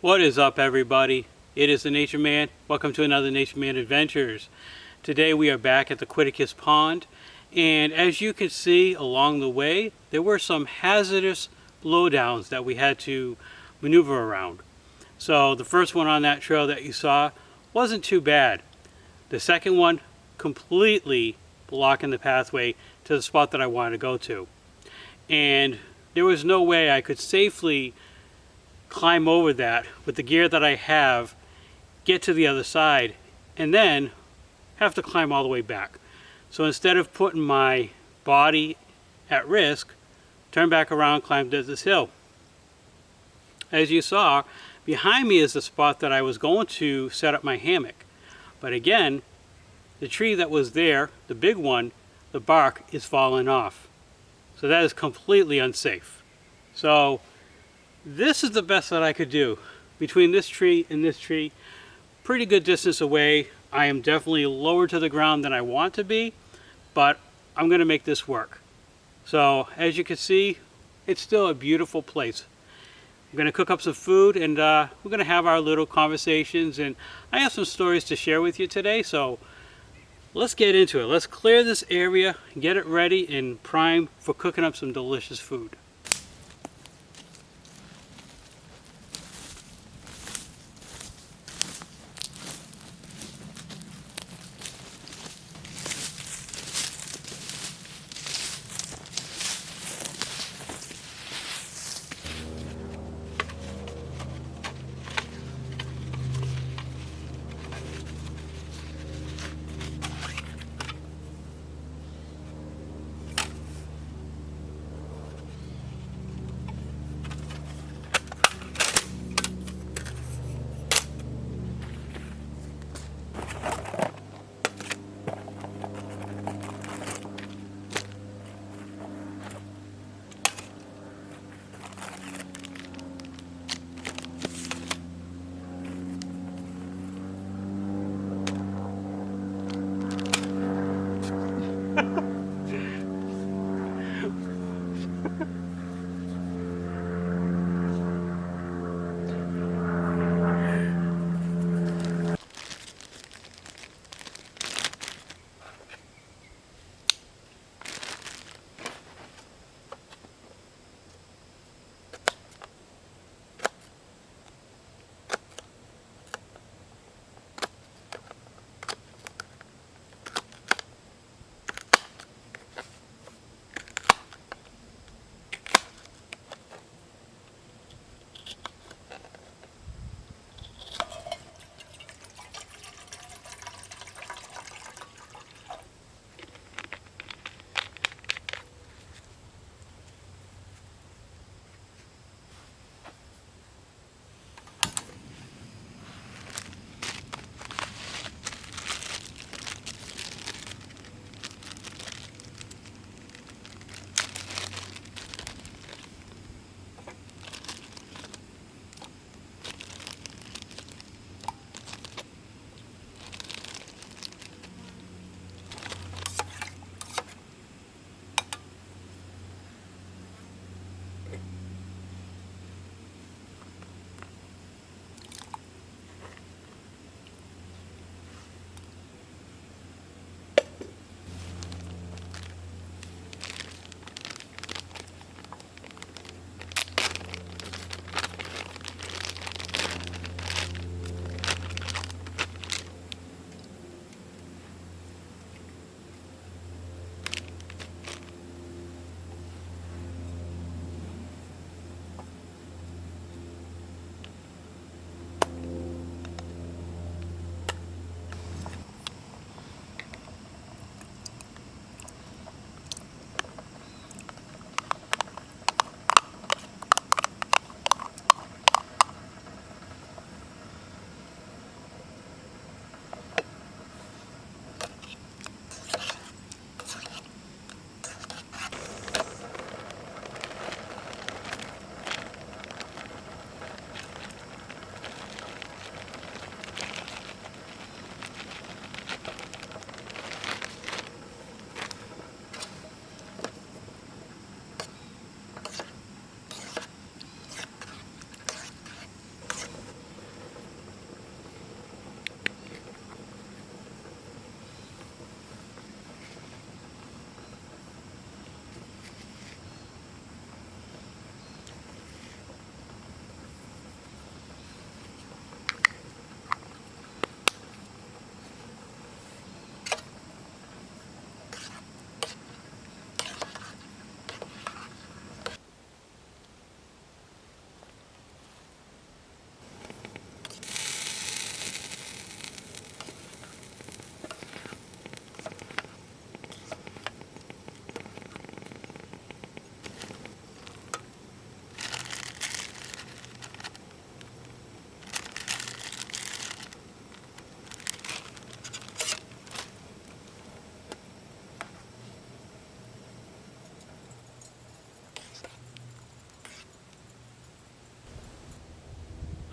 What is up, everybody? It is the Nature Man. Welcome to another Nature Man Adventures. Today we are back at the AQUAQUEST pond, and as you can see along the way, there were some hazardous blowdowns that we had to maneuver around. So the first one on that trail that you saw wasn't too bad. The second one completely blocking the pathway to the spot that I wanted to go to. And there was no way I could safely climb over that with the gear that I have, get to the other side, and then have to climb all the way back. So instead of putting my body at risk, turn back around, climb this hill. As you saw, behind me is the spot that I was going to set up my hammock. But again, the tree that was there, the big one, the bark is falling off. So that is completely unsafe. So this is the best that I could do. Between this tree and this tree, pretty good distance away. I am definitely lower to the ground than I want to be, but I'm going to make this work. So as you can see, it's still a beautiful place. I'm going to cook up some food, and we're going to have our little conversations, and I have some stories to share with you today, so let's get into it. Let's clear this area, get it ready and prime for cooking up some delicious food.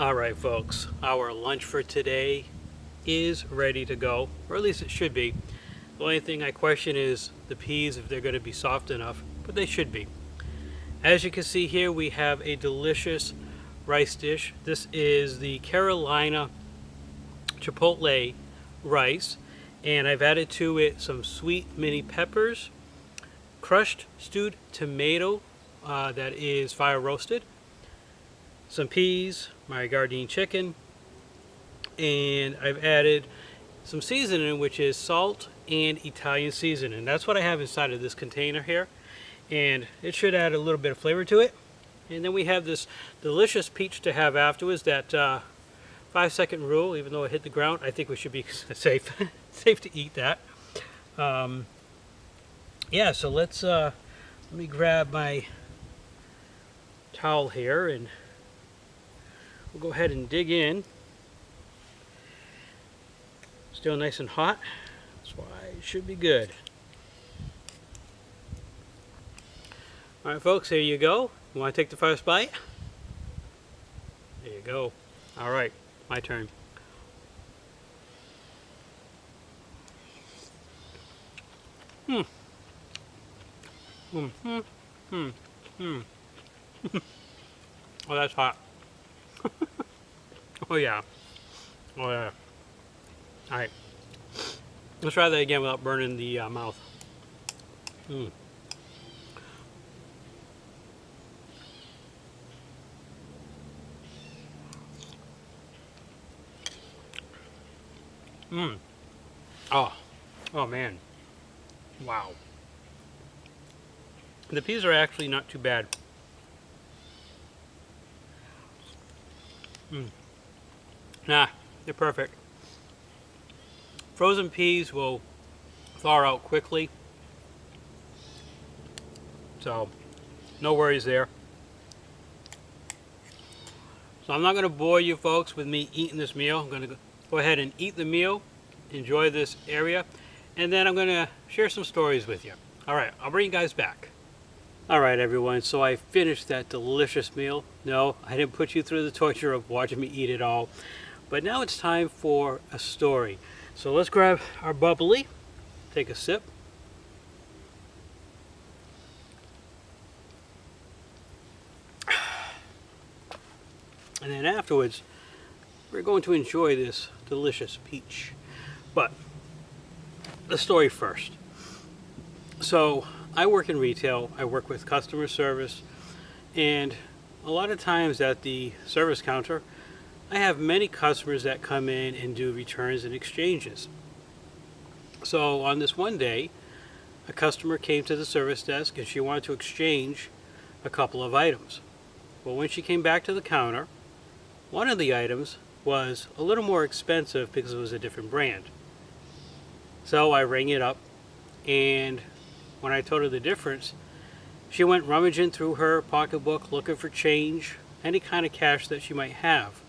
All right, folks, our lunch for today is ready to go, or at least it should be. The only thing I question is the peas, if they're going to be soft enough, but they should be. As you can see here, we have a delicious rice dish. This is the Carolina Chipotle rice, and I've added to it some sweet mini peppers, crushed stewed tomato that is fire roasted, some peas, my Gardein chicken, and I've added some seasoning, which is salt and Italian seasoning. That's what I have inside of this container here, and it should add a little bit of flavor to it. And then we have this delicious peach to have afterwards, that 5-second rule. Even though it hit the ground, I think we should be safe safe to eat that. Yeah, so let me grab my towel here and we'll go ahead and dig in. Still nice and hot, that's why it should be good. All right, folks, here you go. You want to take the first bite? There you go. All right, my turn. Oh, that's hot. Oh yeah. Oh yeah. All right. Let's try that again without burning the mouth. Oh man. Wow. The peas are actually not too bad. Nah, they're perfect. Frozen peas will thaw out quickly, so no worries there. So I'm not going to bore you folks with me eating this meal. I'm going to go ahead and eat the meal, enjoy this area, and then I'm going to share some stories with you. All right, I'll bring you guys back. All right, everyone, so I finished that delicious meal. No, I didn't put you through the torture of watching me eat it all, but now it's time for a story. So let's grab our bubbly, take a sip. And then afterwards, we're going to enjoy this delicious peach. But the story first. So I work in retail, I work with customer service, and a lot of times at the service counter, I have many customers that come in and do returns and exchanges. So on this one day, a customer came to the service desk and she wanted to exchange a couple of items. Well, when she came back to the counter, one of the items was a little more expensive because it was a different brand. So I rang it up, and when I told her the difference, she went rummaging through her pocketbook looking for change, any kind of cash that she might have.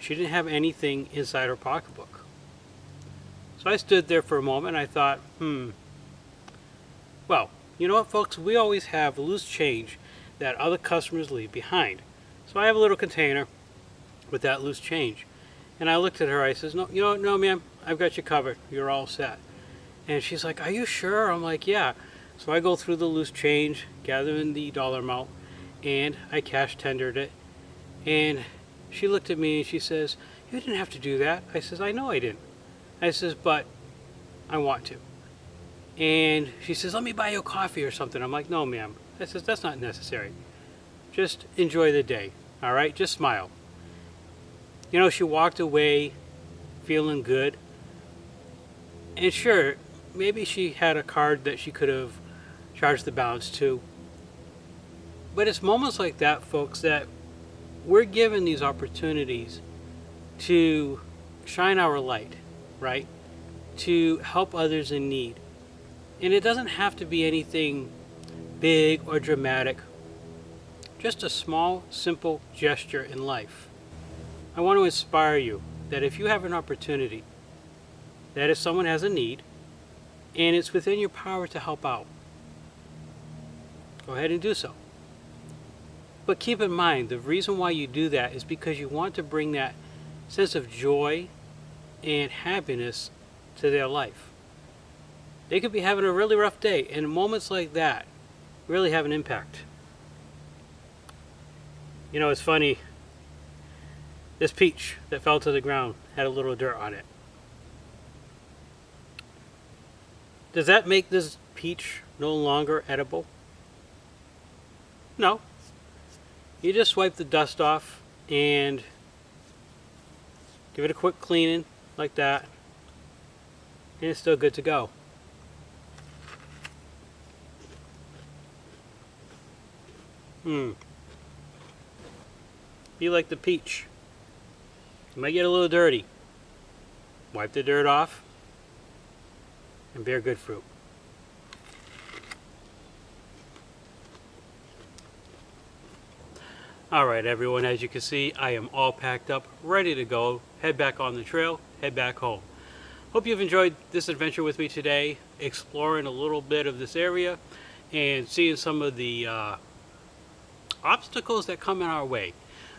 She didn't have anything inside her pocketbook. So I stood there for a moment and I thought, well, you know what, folks, we always have loose change that other customers leave behind. So I have a little container with that loose change. And I looked at her, I says, no, ma'am, I've got you covered. You're all set. And she's like, are you sure? I'm like, yeah. So I go through the loose change, gather in the dollar amount, and I cash tendered it. And she looked at me and she says, you didn't have to do that. I says, I know I didn't. I says, but I want to. And she says, let me buy you a coffee or something. I'm like, no, ma'am. I says, that's not necessary. Just enjoy the day, all right? Just smile. You know, she walked away feeling good. And sure, maybe she had a card that she could have charged the balance to. But it's moments like that, folks, that we're given these opportunities to shine our light, right? To help others in need. And it doesn't have to be anything big or dramatic. Just a small, simple gesture in life. I want to inspire you that if you have an opportunity, that if someone has a need, and it's within your power to help out, go ahead and do so. But keep in mind, the reason why you do that is because you want to bring that sense of joy and happiness to their life. They could be having a really rough day, and moments like that really have an impact. You know, it's funny. This peach that fell to the ground had a little dirt on it. Does that make this peach no longer edible? No. You just wipe the dust off and give it a quick cleaning like that, and it's still good to go. Be like the peach. You might get a little dirty. Wipe the dirt off and bear good fruit. Alright everyone, as you can see, I am all packed up, ready to go, head back on the trail, head back home. Hope you've enjoyed this adventure with me today, exploring a little bit of this area and seeing some of the obstacles that come in our way.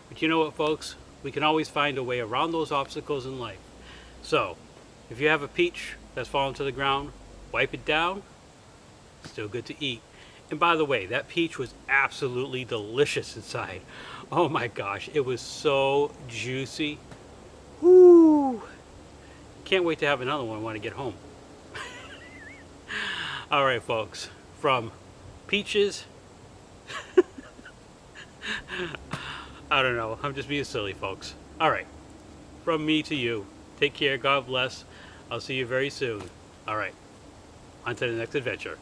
But you know what, folks? We can always find a way around those obstacles in life. So, if you have a peach that's fallen to the ground, wipe it down, still good to eat. And by the way, that peach was absolutely delicious inside. Oh my gosh, it was so juicy. Woo! Can't wait to have another one when I get home. Alright folks, from peaches, I don't know, I'm just being silly folks. Alright, from me to you, take care, God bless. I'll see you very soon. Alright, on to the next adventure.